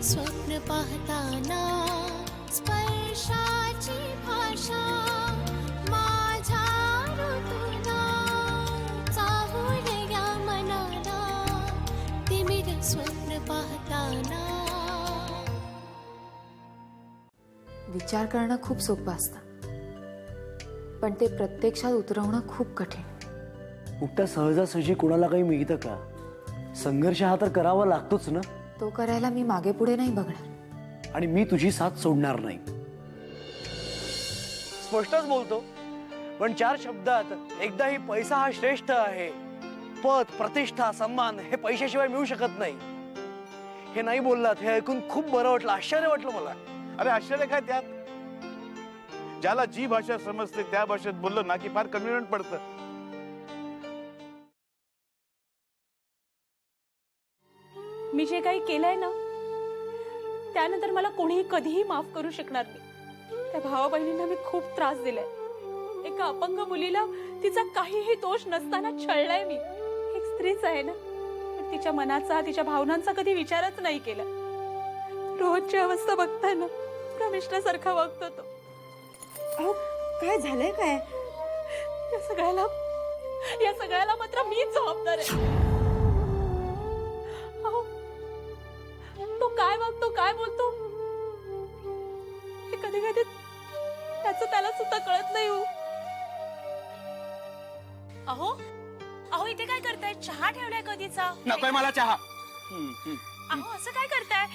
स्वप्न पाहताना स्पर्शाची भाषा माझ्या ऋतूला चाहुल्या मनाला तिमिर स्वप्न पाहताना. विचार करणं खूप सोपं असतं, पण ते प्रत्यक्षात उतरवणं खूप कठीण. उठता सहजासहजी कोणाला काही मिळतं का? संघर्ष हा तर करावा लागतोच ना. तो करायला मी मागे पुढे नाही बघणार. आणि मी तुझी साथ सोडणार नाही. स्पष्टच बोलतो, पण 4 शब्दात एकदाही पैसा हा श्रेष्ठ आहे, पद प्रतिष्ठा सन्मान हे पैशाशिवाय मिळू शकत नाही हे नाही बोललात. हे ऐकून खूप बरं वाटलं, आश्चर्य वाटलं मला. अरे आश्चर्य काय त्यात? ज्याला जी भाषा समजते त्या भाषेत बोललं ना की फार कन्व्हिनियंट पडतं. मी जे काही केलंय ना त्यानंतर मला कोणीही कधीही माफ करू शकणार नाही. त्या भावा बहिणींना मी खूप त्रास दिलाय. एका अपंग मुलीला तिचा काहीही दोष नसताना छळलाय मी. एक स्त्रीच आहे ना, पण तिच्या मनाचा तिच्या भावनांचा कधी विचारच नाही केला. रोजची अवस्था बघताय ना, प्रमिष्ठासारखा वागतो तो. अहो काय झालंय काय? या सगळ्याला मात्र मीच जबाबदार आहे. अहो तो काय वागतो, काय बोलतो हे कधी कधी त्याचं त्याला सुद्धा कळत नाही. हो अहो अहो इथे काय करताय? चहा ठेवलाय कधीचा. नकोय मला चहा. अहो असं काय करताय?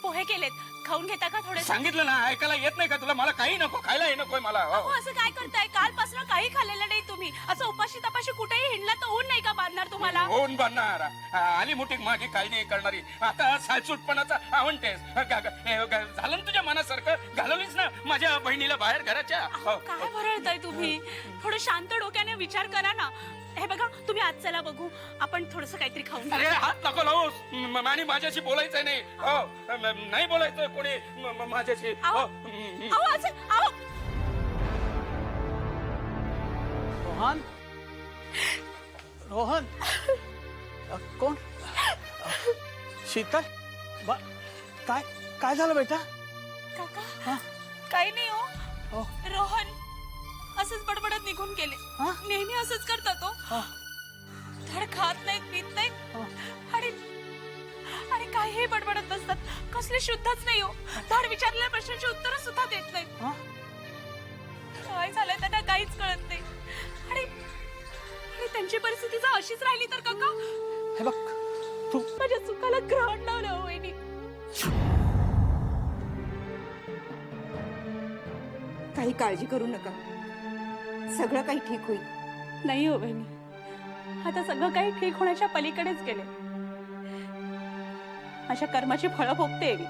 पोहे केलेत, खाऊन घेता का थोडे? सांगितलं ना, ऐकायला येत नाही का तुला? मला काही नको, खायला हे नकोय मला. अहो असं काय करताय? कालपासून काही खाल्लेलं नाही तुम्ही. असं उपाशी तपाशी कुठेही हिंडला तर ऊन नाही का बांधणार तुम्हाला? होऊन बांधणार आली मोठी मागे काही नाही करणारी. आता सालसूटपणाचा आवंटेस झालं ना तुझ्या मनासारखं. घालवलीच ना माझ्या बहिणीला बाहेर घराच्या. काय भरळताय तुम्ही? थोडं शांत डोक्याने विचार करा ना. हे बघा, तुम्ही आज चला बघू, आपण थोडस काहीतरी खाऊन. अरे हात नको लावूस. आणि माझ्याशी बोलायचंय नाही. नाही बोलायचं कोणी माझ्याशी. रोहन, रोहन, कोण? शीतल, काय काय झालं बेटा? काका काही नाही हो. रोहन असंच बडबडत निघून गेले. नेहमी असंच करता तो. धड खात नाहीत, पीत नाहीत आणि काहीही बडबडत बसतात. कसले शुद्धच नाही हो. धड विचारलेल्या प्रश्नांची उत्तर सुद्धा देत नाही. काय झालंय त्यांना काहीच कळत नाही. आणि त्यांची परिस्थिती जर अशीच राहिली तर काका, हे बघ तू माझ्या चुकाला ग्रहण लावलं हो वहिनी. काही काळजी करू नका, सगळं काही ठीक होईल. नाही हो बहिणी, आता सगळं काही ठीक होण्याच्या पलीकडेच गेले. अशा कर्माची फळं भोगते मी.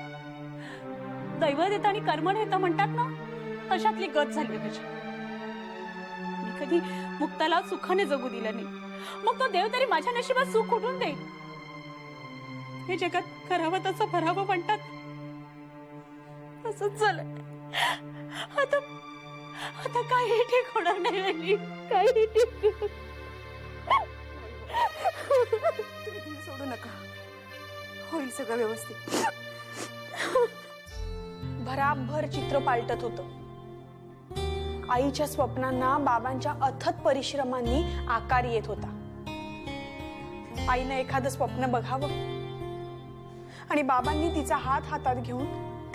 दैव देत आणि कर्म नेत म्हणतात ना, अशातली गत झाली माझी. मी कधी मुक्ताला सुखाने जगू दिलं नाही. मग तो देव तरी माझ्या नशिबात सुख कुठून देईल? हे जगात करावं तसं भरावं म्हणतात, तसंच झालं. आता काही ठीक होणार नाही. काही ठीक. तुम्ही धीर सोडू नका, होईल सगळं व्यवस्थित. भराभर चित्र पालटत होतं. आईच्या स्वप्नांना बाबांच्या अथक परिश्रमांनी आकार येत होता. आईनं एखादं स्वप्न बघावं आणि बाबांनी तिचा हात हातात घेऊन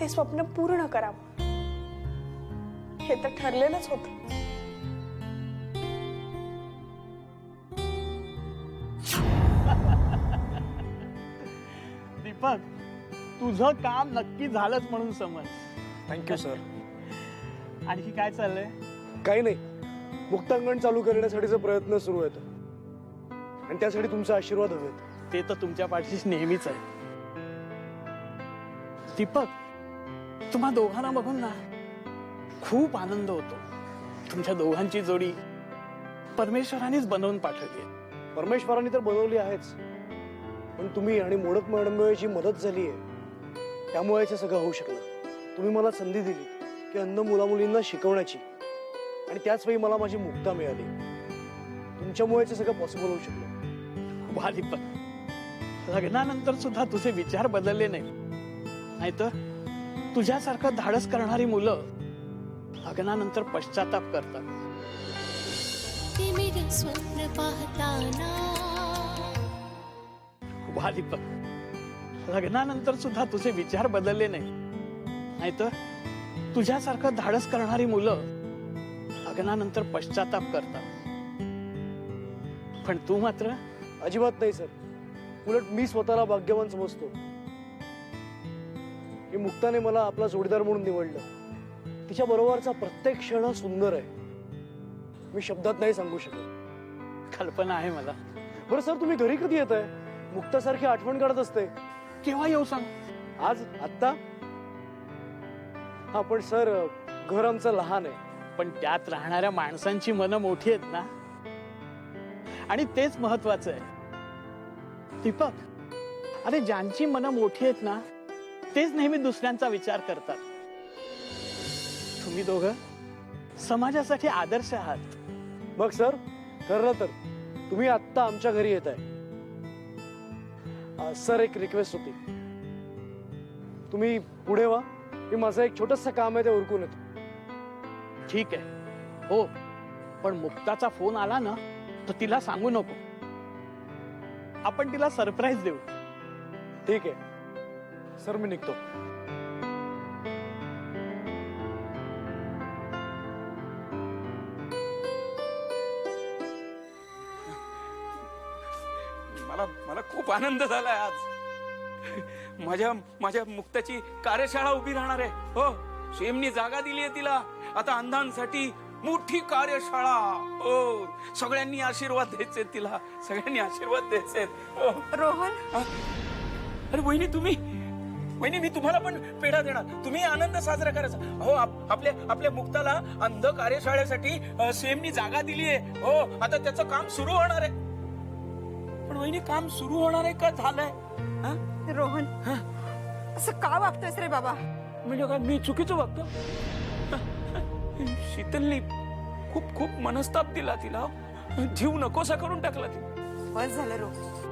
ते स्वप्न पूर्ण करावं, हे तर ठरलेलंच होतं. दीपक, तुझं काम नक्की झालंच म्हणून समज. Thank you sir. आणखी काय चाललंय? काही नाही, मुक्तांगण चालू करण्यासाठीचा प्रयत्न सुरू आहेत आणि त्यासाठी तुमचा आशीर्वाद हवेत. ते तर तुमच्या पाठीशी नेहमीच आहे. दीपक, तुम्हा दोघांना बघून ना खूप आनंद होतो. तुमच्या दोघांची जोडी परमेश्वरानेच बनवून पाठवली आहे. परमेश्वराने तर बनवली आहेच, पण तुम्ही आणि मोडक मॅडमची मदत झाली आहे, त्यामुळे हे सगळं होऊ शकलं. तुम्ही मला संधी दिली की अंध मुलामुलींना शिकवण्याची, आणि त्याच वेळी मला माझी मुक्ता मिळाली. तुमच्यामुळे हे सगळं पॉसिबल होऊ शकलं. वा दीपक, लग्नानंतर सुद्धा तुझे विचार बदलले नाही. नाहीतर तुझ्यासारखं धाडस करणारी मुलं लग्नानंतर पश्चाताप करतात. तिमिर स्वप्न पाहताना वा दीपक, लग्नानंतर सुद्धा तुझे विचार बदलले नाही. नाहीतर तुझ्यासारखं धाडस करणारी मुलं लग्नानंतर पश्चाताप करतात. पण तू मात्र अजिबात नाही सर. उलट मी स्वतःला भाग्यवान समजतो की मुक्ताने मला आपला जोडीदार म्हणून निवडलं. तिच्या बरोबरचा प्रत्येक क्षण हा सुंदर आहे. मी शब्दात नाही सांगू शकत. कल्पना आहे मला. बरं सर, तुम्ही घरी कधी येत आहे? मुक्तासारखी आठवण काढत असते. केव्हा येऊ सांग? आज आत्ता? हा, पण सर घर आमचं लहान आहे. पण त्यात राहणाऱ्या माणसांची मनं मोठी आहेत ना, आणि तेच महत्वाचं आहे दीपक. अरे ज्यांची मनं मोठी आहेत ना, तेच नेहमी दुसऱ्यांचा विचार करतात. तुम्ही दोघं समाजासाठी आदर्श आहात. मग सर, ठरलं तर तुम्ही आत्ता आमच्या घरी येत आहे. सर, एक रिक्वेस्ट होती. तुम्ही पुढे व्हा. मी माझं एक छोटंसं काम आहे ते उरकून येतो. ठीक आहे. हो, पण मुक्ताचा फोन आला ना तर तिला सांगू नको. आपण तिला सरप्राईज देऊ. ठीक आहे सर, मी निघतो. मला मला खूप आनंद झालाय आज. माझ्या माझ्या मुक्ताची कार्यशाळा उभी राहणार आहे. हो, शेमनी जागा दिली आहे तिला. आता अंधांसाठी मोठी कार्यशाळा. हो, सगळ्यांनी आशीर्वाद द्यायचे तिला. सगळ्यांनी आशीर्वाद द्यायचे. हो. रोहन, अरे वहिनी, तुम्ही वहिनी, मी तुम्हाला पण पेढा देणार. तुम्ही आनंद साजरा करायचा. हो, आपल्या मुक्ताला अंध कार्यशाळेसाठी सेमनी जागा दिली आहे. हो, आता त्याचं काम सुरू होणार आहे. पण वहिनी, काम सुरू होणार आहे का झालंय? रोहन, असं का वागतोयस रे बाबा? म्हणजे काय मी चुकीचं वागतो? शीतलनी खूप खूप मनस्ताप दिला तिला. जीव नकोसा करून टाकला ती. बस झालं रोहन.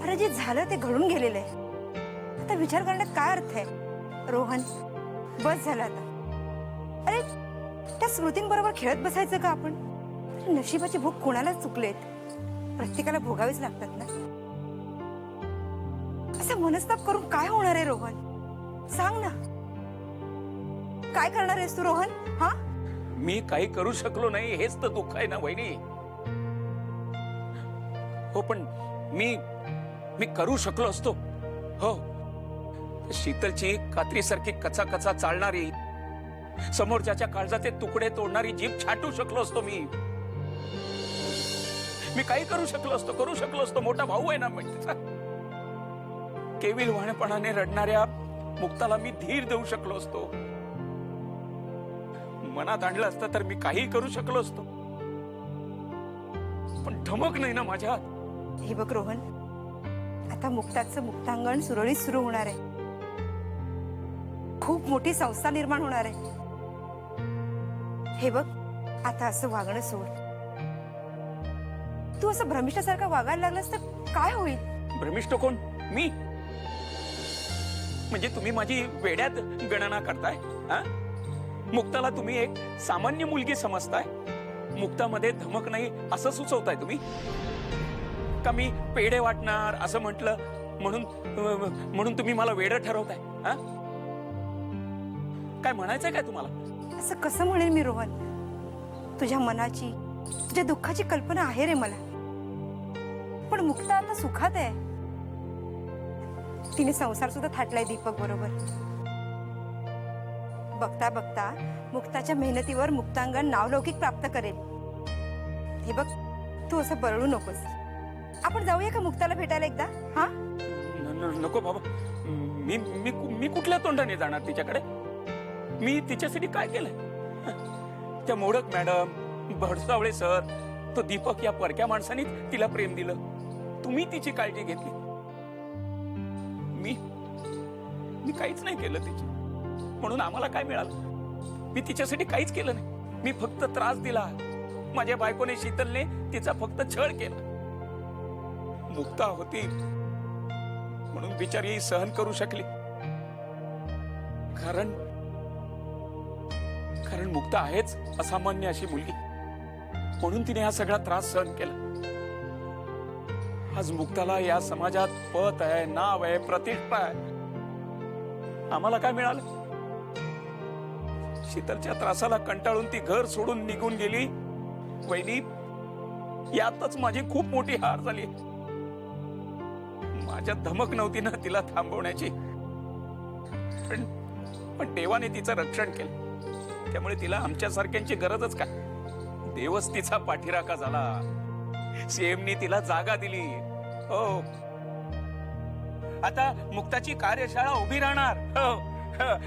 अरे जे झालं ते घडून गेलेलं आहे. आता विचार करण्यात काय अर्थ आहे? रोहन, बस झालं आता. अरे त्या स्मृतींबरोबर खेळत बसायचं का आपण? नशिबाची भूक कोणालाच चुकलेत. प्रत्येकाला भोगावीच लागतात ना. असं मनस्ताप करून काय होणार आहे रोहन? सांग ना, काय करणार आहेस तू रोहन? हा, मी काही करू शकलो नाही हेच तर दुःख आहे ना वहिनी. हो, पण मी करू शकलो असतो. हो, शीतलची कात्रीसारखी कचा कचा चालणारी, समोरच्याच्या काळजाचे तुकडे तोडणारी जीभ छाटू शकलो असतो. मी काही करू शकलो असतो. मोठा भाऊ आहे ना मी तिचा. केविल वाणपणाने रडणाऱ्या मुक्ताला मी धीर देऊ शकलो असतो. मनात आणलं असतं तर मी काही करू शकलो असतो. पण धमक नाही ना माझ्यात. हे बघ रोहन, आता मुक्ताचं मुक्तांगण सुरळीत सुरू होणार आहे. खूप मोठी संस्था निर्माण होणार आहे. हे बघ, आता असं वागणं सोड. तू असं भ्रमिष्ठासारखं वागायला लागलास तर काय होईल? भ्रमिष्ठ कोण? मी? म्हणजे तुम्ही माझी वेड्यात गणना करताय? मुक्ताला तुम्ही एक सामान्य मुलगी समजताय? मुक्तामध्ये धमक नाही असं सुचवताय तुम्ही? का मी पेढे वाटणार असं म्हटलं म्हणून तुम्ही मला वेडं ठरवताय? काय म्हणायचंय काय तुम्हाला? असं कसं म्हणेल मी रोहन? तुझ्या मनाची, तुझ्या दुःखाची कल्पना आहे रे मला. पण मुक्ता आता सुखात आहे. तिने संसार सुद्धा थाटलाय दीपक बरोबर. बघता बघता मुक्ताच्या मेहनतीवर मुक्तांगण नावलौकिक प्राप्त करेल. हे बघ, तू असं बरळू नकोस. आपण जाऊया का मुक्ताला भेटायला एकदा? हा, नको बाबा. मी कुठल्या तोंडाने जाणार तिच्याकडे? मी तिच्यासाठी काय केलंय? त्या मोडक मॅडम, भडसावळे सर, तो दीपक या परक्या माणसाने तिला प्रेम दिलं. तुम्ही तिची काळजी घेतली. मी काहीच नाही केलं तिची. म्हणून आम्हाला काय मिळालं? मी तिच्यासाठी काहीच केलं नाही. मी फक्त त्रास दिला. माझ्या बायकोने, शीतलने तिचा फक्त छळ केला. मुक्ता होती म्हणून बिचारी सहन करू शकली. कारण कारण मुक्ता आहेच असामान्य अशी मुलगी, म्हणून तिने हा सगळा त्रास सहन केला. आज मुक्ताला या समाजात पत आहे, नाव आहे, प्रतिष्ठा आहे. आम्हाला काय मिळालं? शीतलच्या त्रासाला कंटाळून ती घर सोडून निघून गेली. वहिनी, यातच माझी खूप मोठी हार झाली. माझ्यात धमक नव्हती ना तिला थांबवण्याची, पण देवाने तिचं रक्षण केलं. त्यामुळे तिला आमच्यासारख्यांची गरजच काय. देवच तिचा पाठीराखा झाला. सीएमनी तिला जागा दिली. हो, आता मुक्ताची कार्यशाळा उभी राहणार. हो,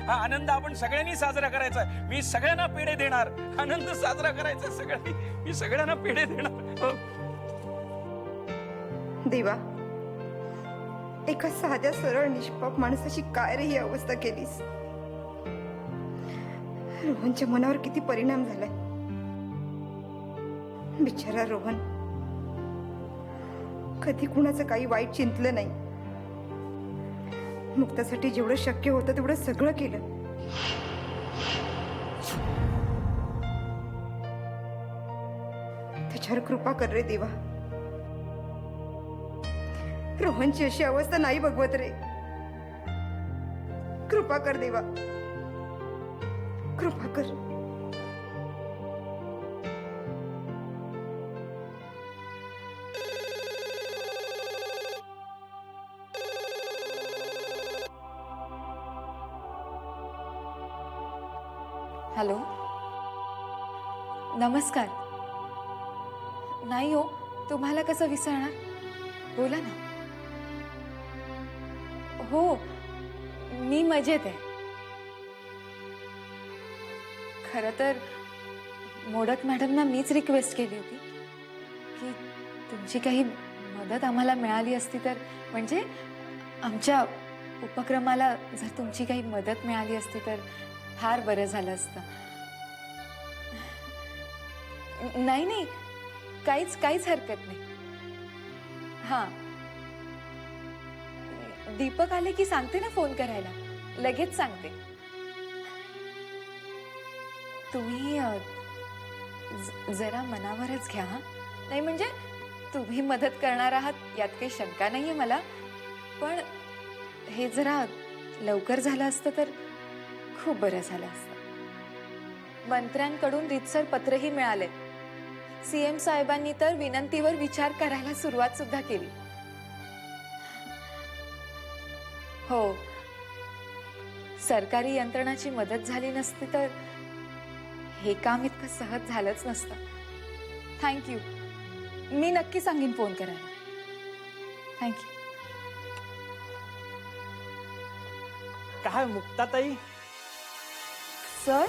हा आनंद आपण सगळ्यांनी साजरा करायचा. मी सगळ्यांना पेढे देणार. आनंद साजरा करायचा सगळ्यांनी. मी सगळ्यांना पेढे देणार. हो. देवा, एका साध्या सरळ निष्पाप माणसाची काय रे ही अवस्था केलीस. रोहनच्या मनावर किती परिणाम झालाय. बिचारा रोहन कधी कुणाचं काही वाईट चिंतलं नाही. मुक्तासाठी जेवढं शक्य होतं तेवढं सगळं केलं. त्याच्यावर कृपा कर रे देवा. रोहनची अशी अवस्था नाही बघवत रे. कृपा कर देवा, कृपा कर. हॅलो, नमस्कार. नाही हो, तुम्हाला कसं विसरणार? बोला ना. हो, मी मजेत आहे. खरं तर मोडक मॅडमना मीच रिक्वेस्ट केली होती की तुमची काही मदत आम्हाला मिळाली असती तर, म्हणजे आमच्या उपक्रमाला जर तुमची काही मदत मिळाली असती तर फार बरं झालं असतं. नाही नाही, काहीच हरकत नाही. हां, दीपक आले की सांगते ना फोन करायला. लगेच सांगते. तुम्ही जरा मनावरच घ्या. हा, नाही म्हणजे तुम्ही मदत करणार आहात यात काही शंका नाहीये मला, पण हे जरा लवकर झालं असतं तर खूप बरं झालं असतं. मंत्र्यांकडून रीतसर पत्रही मिळाले. सीएम साहेबांनी तर विनंतीवर विचार करायला सुरुवात सुद्धा केली. हो, सरकारी यंत्रणाची मदत झाली नसती तर हे काम इतकं सहज झालंच नसतं. थँक्यू. मी नक्की सांगेन फोन करायला. थँक्यू. काय मुक्ताताई? सर,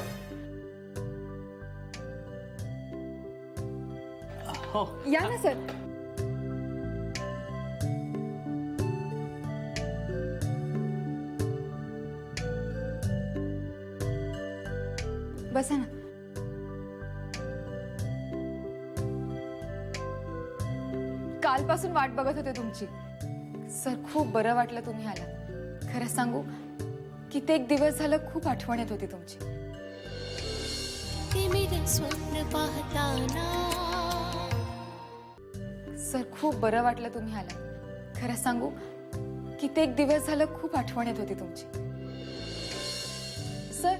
हो, या ना सर. बसा ना. कालपासून वाट बघत होते तुमची. सर, खूप बरं वाटलं तुम्ही आलात. खरं सांगू, कित्येक दिवस झालं खूप आठवण येत होती तुमची. तिमिर स्वप्न पाहताना सर, खूप बरं वाटलं तुम्ही आलात. खरं सांगू, कित्येक दिवस झालं खूप आठवण येत होती तुमची. सर,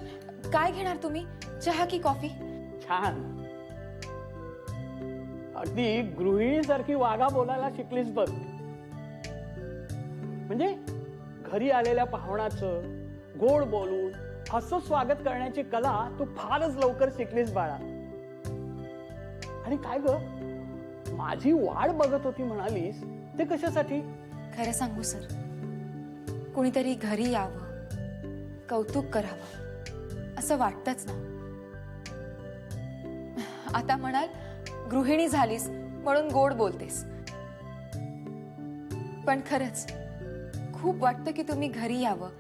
काय घेणार तुम्ही? चहा की कॉफी? छान. अगदी गृहिणीसारखी वागा बोलायला शिकलीस बघ. म्हणजे घरी आलेल्या पाहुणाचं गोड बोलून हसत स्वागत करण्याची कला तू फारच लवकर शिकलीस बाळा. आणि काय ग, माझी वाट बघत होती म्हणालीस, ते कशासाठी? खरं सांगू सर, कुणीतरी घरी यावं, कौतुक करावं असं वाटतच ना. आता म्हणाल गृहिणी झालीस म्हणून गोड बोलतेस, पण खरंच खूप वाटतं की तुम्ही घरी यावं,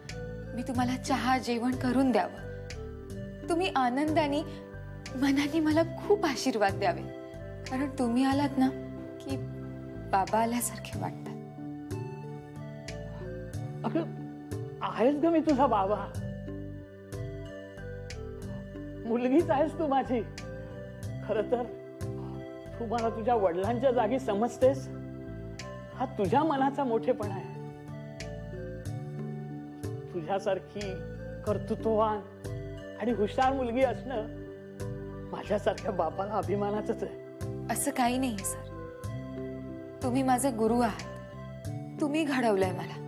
मी तुम्हाला चहा जेवण करून द्यावं, तुम्ही आनंदाने मनाने मला खूप आशीर्वाद द्यावे. कारण तुम्ही आलात ना की बाबा आल्यासारखे वाटतात. अगं आहेस ग मी तुझा बाबा, मुलगीच आहेस तू माझी. खर तर तू मला तुझ्या वडिलांच्या जागी समजतेस, हा तुझ्या मनाचा मोठेपणा आहे. तुझ्यासारखी कर्तृत्ववान आणि हुशार मुलगी असणं माझ्यासारख्या बापाला अभिमानाचंच आहे. असं काही नाही सर, तुम्ही माझे गुरु आहात. तुम्ही घडवलंय मला.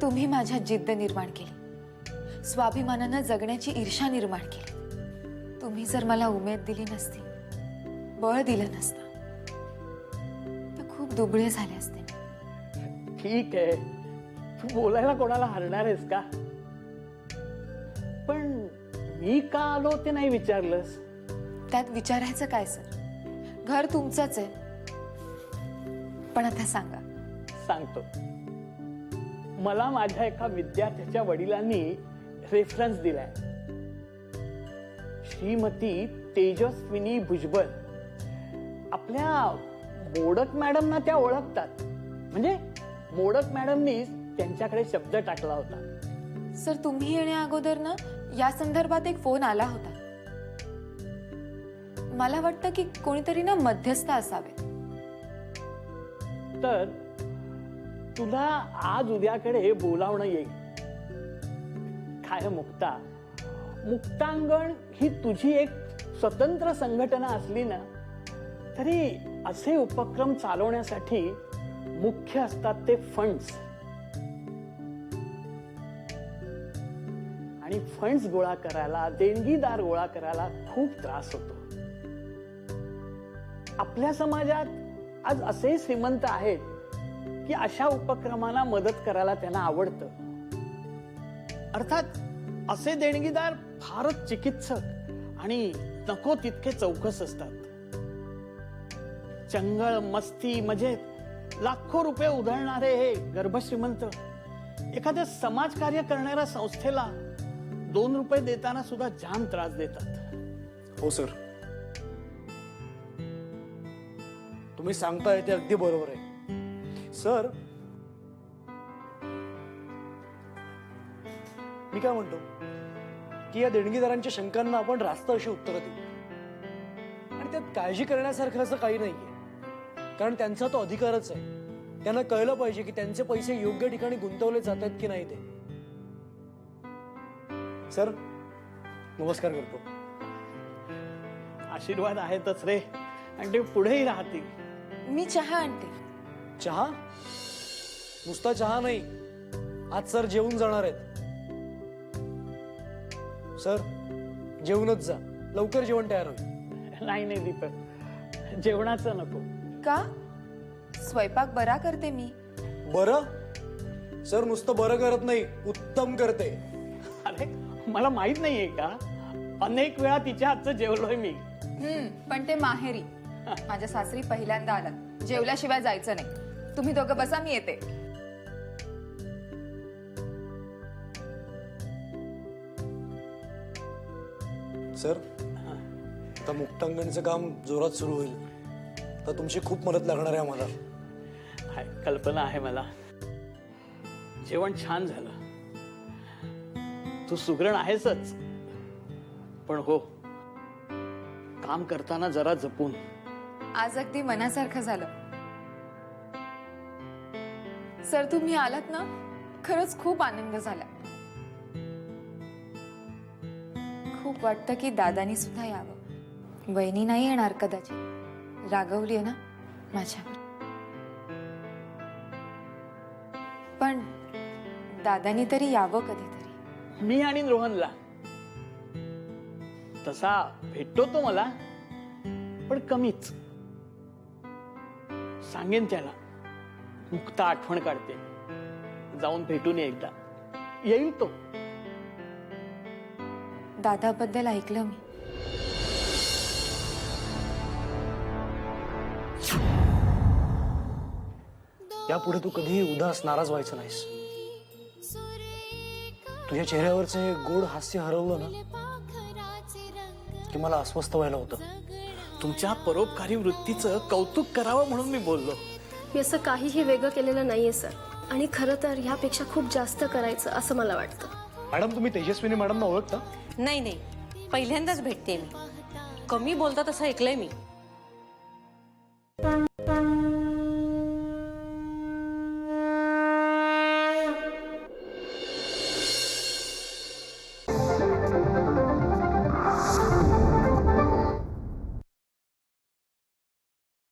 तुम्ही माझ्यात जिद्द निर्माण केली, स्वाभिमानानं जगण्याची ईर्ष्या निर्माण केली. तुम्ही जर मला उमेद दिली नसती, बळ दिलं नसतं, तर खूप दुबळे झाले असते. ठीक आहे, तू बोलायला कोणाला हरणार आहेस का? पण मी का आलो ते नाही विचारलंस. त्यात विचारायचं काय सर, घर तुमचंच आहे. पण आता सांगा. सांगतो. मला माझ्या एका विद्यार्थ्याच्या वडिलांनी रेफरन्स दिलाय. श्रीमती तेजस्विनी भुजबळ. आपल्या मोडक मॅडमना त्या ओळखतात. म्हणजे मोडक मॅडमनी त्यांच्याकडे शब्द टाकला होता. सर, तुम्ही येण्या अगोदर ना या संदर्भात एक फोन आला होता. मला वाटतं की कोणीतरी ना मध्यस्थ असावे. तर तुला आज उद्याकडे बोलावणं येईल. काय मुक्ता, मुक्तांगण ही तुझी एक स्वतंत्र संघटना असली ना तरी असे उपक्रम चालवण्यासाठी मुख्य असतात ते फंड्स. आणि फंड्स गोळा करायला, देणगीदार गोळा करायला खूप त्रास होतो. आपल्या समाजात आज असे श्रीमंत आहेत की अशा उपक्रमांना मदत करायला त्यांना आवडतं. अर्थात असे देणगीदार फारच चिकित्सक आणि नको तितके चौकस असतात. चंगळ, मस्ती, मजेत लाखो रुपये उधळणारे हे गर्भश्रीमंत एखाद्या समाजकार्य करणाऱ्या संस्थेला 2 रुपये देताना सुद्धा जाम त्रास देतात. हो सर, तुम्ही सांगताय ते अगदी बरोबर आहे. सर, मी काय म्हणतो की या देणगीदारांच्या शंकांना आपण रास्त अशी उत्तरं देऊ. आणि त्यात काळजी करण्यासारखं असं काही नाहीये, कारण त्यांचा तो अधिकारच आहे. त्यांना कळलं पाहिजे की त्यांचे पैसे योग्य ठिकाणी गुंतवले जात आहेत की नाही ते. सर, नमस्कार करतो. आशीर्वाद आहेतच रे, आणि ते पुढेही राहतील. मी चहा आणते. चहा? नुसता चहा नाही, आज सर जेवून जाणार आहेत. सर, जेवूनच जा, लवकर जेवण तयार होईल. नाही नाही दीपक, जेवणाचं नको. का? स्वयंपाक बरा करते मी. बरं? सर, नुसतं बरं करत नाही, उत्तम करते. अरे मला माहित नाहीये का, अनेक वेळा तिच्या हातचं जेवलोय मी. पण ते माहेरी. माझ्या सासरी पहिल्यांदा आलात, जेवल्याशिवाय जायचं नाही. तुम्ही दोघं बसा, मी येते. सर, आता मुक्तांगणचं काम जोरात सुरू होईल, तर तुमची खूप मदत लागणार आहे आम्हाला. हाय, कल्पना आहे मला. जेवण छान झालं. तू सुगरण आहेसच, पण हो, काम करताना जरा जपून. आज अगदी मनासारखं झालं. सर, तुम्ही आलात ना, खरंच खूप आनंद झाला. खूप वाटतं की दादानी सुद्धा यावं. वहिनी नाही येणार कदाचित, रागवली आहे ना माझ्यावर. पण दादानी तरी यावं कधीतरी. मी आणि रोहनला तसा भेटतो तो मला, पण कमीच. सांगेन त्याला, मुक्ता आठवण काढते, जाऊन भेटून ये एकदा. येईल तो. दादाबद्दल ऐकलं मी. यापुढे तू कधीही उदास, नाराज व्हायचं नाहीस. तुझ्या चेहऱ्यावरचं हे गोड हास्य हरवलं ना की मला अस्वस्थ व्हायला होतं. तुमच्या परोपकारी वृत्तीचं कौतुक करावं म्हणून मी बोललो. मी असं काहीही वेगळं केलेलं नाहीये सर. आणि खरं तर ह्यापेक्षा खूप जास्त करायचं असं मला वाटतं. मॅडम, तुम्ही तेजस्विनी मॅडमना ओळखता? नाही नाही, पहिल्यांदाच भेटते मी. कमी बोलतात असं ऐकलंय मी.